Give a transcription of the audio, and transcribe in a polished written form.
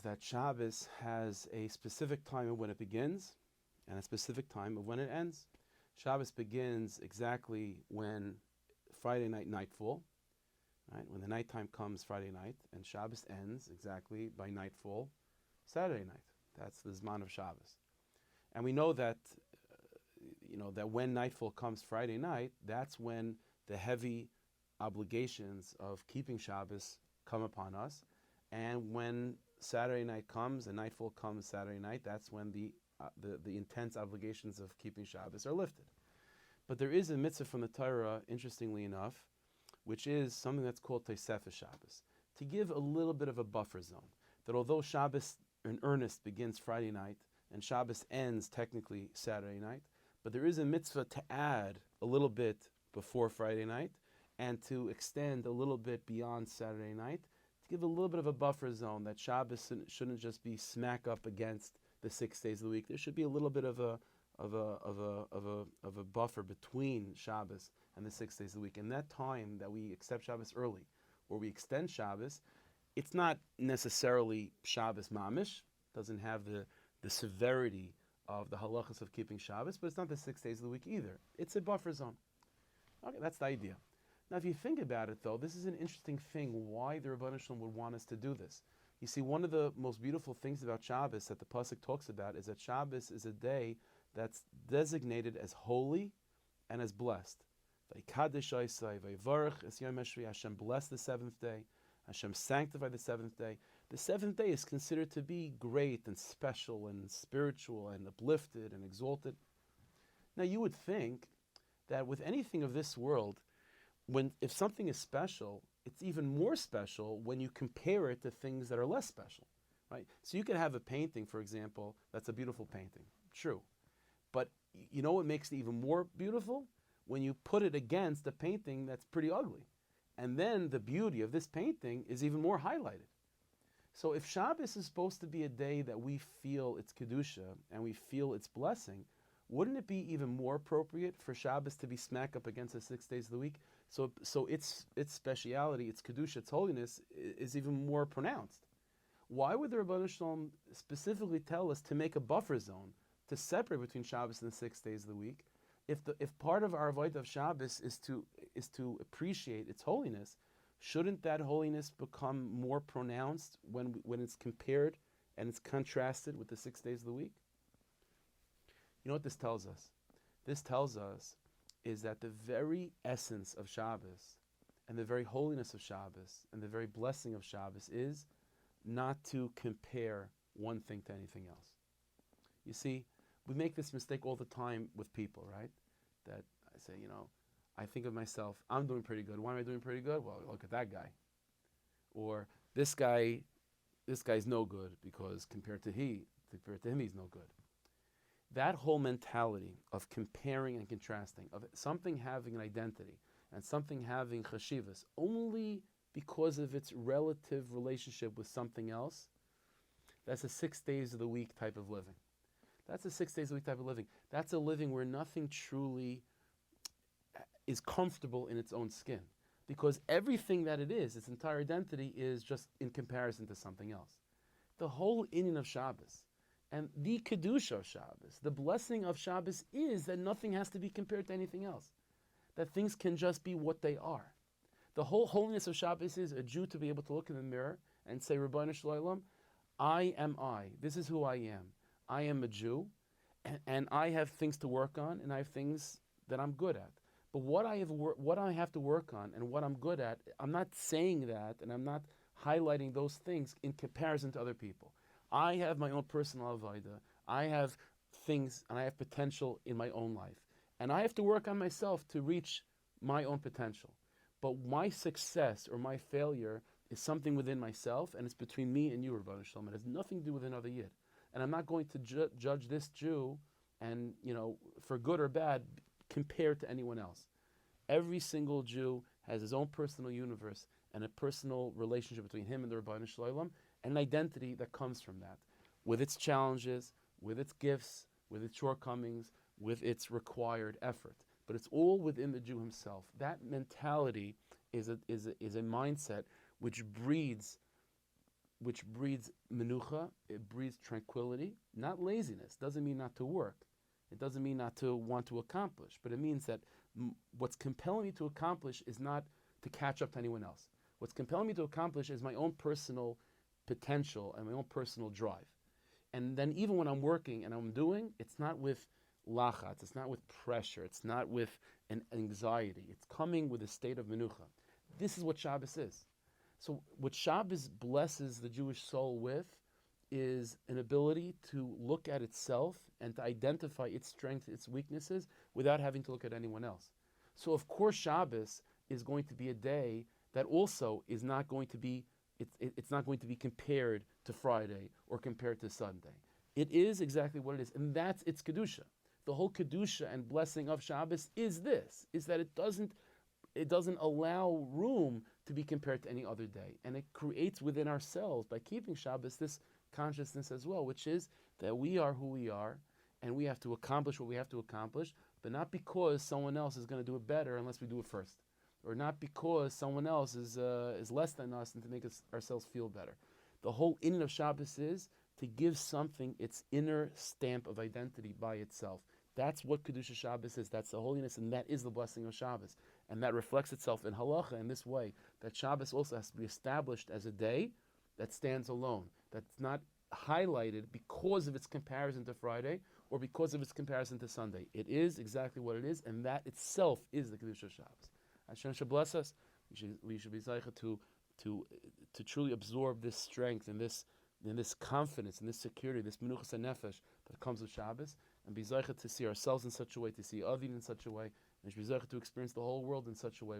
that Shabbos has a specific time of when it begins and a specific time of when it ends. Shabbos begins exactly when Friday night nightfall, right? When the nighttime comes Friday night, and Shabbos ends exactly by nightfall Saturday night. That's the Zman of Shabbos. And we know that, that when nightfall comes Friday night, that's when the heavy obligations of keeping Shabbos come upon us. And when Saturday night comes and nightfall comes Saturday night, that's when the intense obligations of keeping Shabbos are lifted. But there is a mitzvah from the Torah, interestingly enough, which is something that's called Tosefes Shabbos, to give a little bit of a buffer zone. That although Shabbos in earnest begins Friday night and Shabbos ends technically Saturday night, but there is a mitzvah to add a little bit before Friday night and to extend a little bit beyond Saturday night, to give a little bit of a buffer zone that Shabbos shouldn't just be smack up against the 6 days of the week. There should be a little bit of a buffer between Shabbos and the 6 days of the week. And that time that we accept Shabbos early, or we extend Shabbos, it's not necessarily Shabbos mamish, doesn't have the severity of the halachas of keeping Shabbos, but it's not the 6 days of the week either. It's a buffer zone. Okay, that's the idea. Now, if you think about it, though, this is an interesting thing, why the Rebbeinu Shalom would want us to do this. You see, one of the most beautiful things about Shabbos that the Pasuk talks about is that Shabbos is a day that's designated as holy and as blessed. Hashem blessed the seventh day. Hashem sanctified the seventh day. The seventh day is considered to be great and special and spiritual and uplifted and exalted. Now, you would think that with anything of this world, if something is special, it's even more special when you compare it to things that are less special, right? So you could have a painting, for example, that's a beautiful painting, true. But you know what makes it even more beautiful? When you put it against a painting that's pretty ugly. And then the beauty of this painting is even more highlighted. So if Shabbos is supposed to be a day that we feel its Kedusha and we feel its blessing, wouldn't it be even more appropriate for Shabbos to be smack up against the 6 days of the week? So its speciality, its Kedusha, its holiness is even more pronounced. Why would the Rebbeinu Shalom specifically tell us to make a buffer zone to separate between Shabbos and the 6 days of the week? If part of our avodah of Shabbos is to appreciate its holiness, shouldn't that holiness become more pronounced when it's compared and it's contrasted with the 6 days of the week? You know what this tells us? This tells us is that the very essence of Shabbos and the very holiness of Shabbos and the very blessing of Shabbos is not to compare one thing to anything else. You see, we make this mistake all the time with people, right? That I say, I think of myself, I'm doing pretty good. Why am I doing pretty good? Well, look at that guy. Or this guy's no good because compared to him, he's no good. That whole mentality of comparing and contrasting, of something having an identity and something having chashivas only because of its relative relationship with something else, that's a 6 days of the week type of living. That's a 6 days a week type of living. That's a living where nothing truly is comfortable in its own skin. Because everything that it is, its entire identity, is just in comparison to something else. The whole inyan of Shabbos and the Kiddush of Shabbos, the blessing of Shabbos, is that nothing has to be compared to anything else. That things can just be what they are. The whole holiness of Shabbos is a Jew to be able to look in the mirror and say, Rabbeinu Shalom, I am I. This is who I am. I am a Jew, and I have things to work on, and I have things that I'm good at. But what I have to work on and what I'm good at, I'm not saying that, and I'm not highlighting those things in comparison to other people. I have my own personal avodah. I have things, and I have potential in my own life. And I have to work on myself to reach my own potential. But my success or my failure is something within myself, and it's between me and you, Rebbeinu Shalom. It has nothing to do with another Yid. And I'm not going to judge this Jew, and for good or bad, compared to anyone else. Every single Jew has his own personal universe and a personal relationship between him and the Rebbeinu Shalom, and an identity that comes from that, with its challenges, with its gifts, with its shortcomings, with its required effort. But it's all within the Jew himself. That mentality is a mindset which breeds which breeds menucha, it breeds tranquility, not laziness. Doesn't mean not to work. It doesn't mean not to want to accomplish, but it means that what's compelling me to accomplish is not to catch up to anyone else. What's compelling me to accomplish is my own personal potential and my own personal drive. And then even when I'm working and I'm doing, it's not with lachatz, it's not with pressure, it's not with an anxiety. It's coming with a state of menucha. This is what Shabbos is. So what Shabbos blesses the Jewish soul with is an ability to look at itself and to identify its strengths, its weaknesses, without having to look at anyone else. So of course Shabbos is going to be a day that also is not going to be, it's not going to be compared to Friday or compared to Sunday. It is exactly what it is, and that's its Kedusha. The whole Kedusha and blessing of Shabbos is this, is that it doesn't allow room to be compared to any other day. And it creates within ourselves, by keeping Shabbos, this consciousness as well, which is that we are who we are, and we have to accomplish what we have to accomplish, but not because someone else is going to do it better unless we do it first, or not because someone else is less than us and to make ourselves feel better. The whole inyan of Shabbos is to give something its inner stamp of identity by itself. That's what Kiddush Shabbos is. That's the holiness, and that is the blessing of Shabbos. And that reflects itself in halacha in this way, that Shabbos also has to be established as a day that stands alone, that's not highlighted because of its comparison to Friday or because of its comparison to Sunday. It is exactly what it is, and that itself is the Kiddush Shabbos. Hashem should bless us. We should be zeicha to truly absorb this strength and this confidence and this security, this menuchas nefesh that comes with Shabbos, and be zeicha to see ourselves in such a way, to see others in such a way, and be zeicha to experience the whole world in such a way.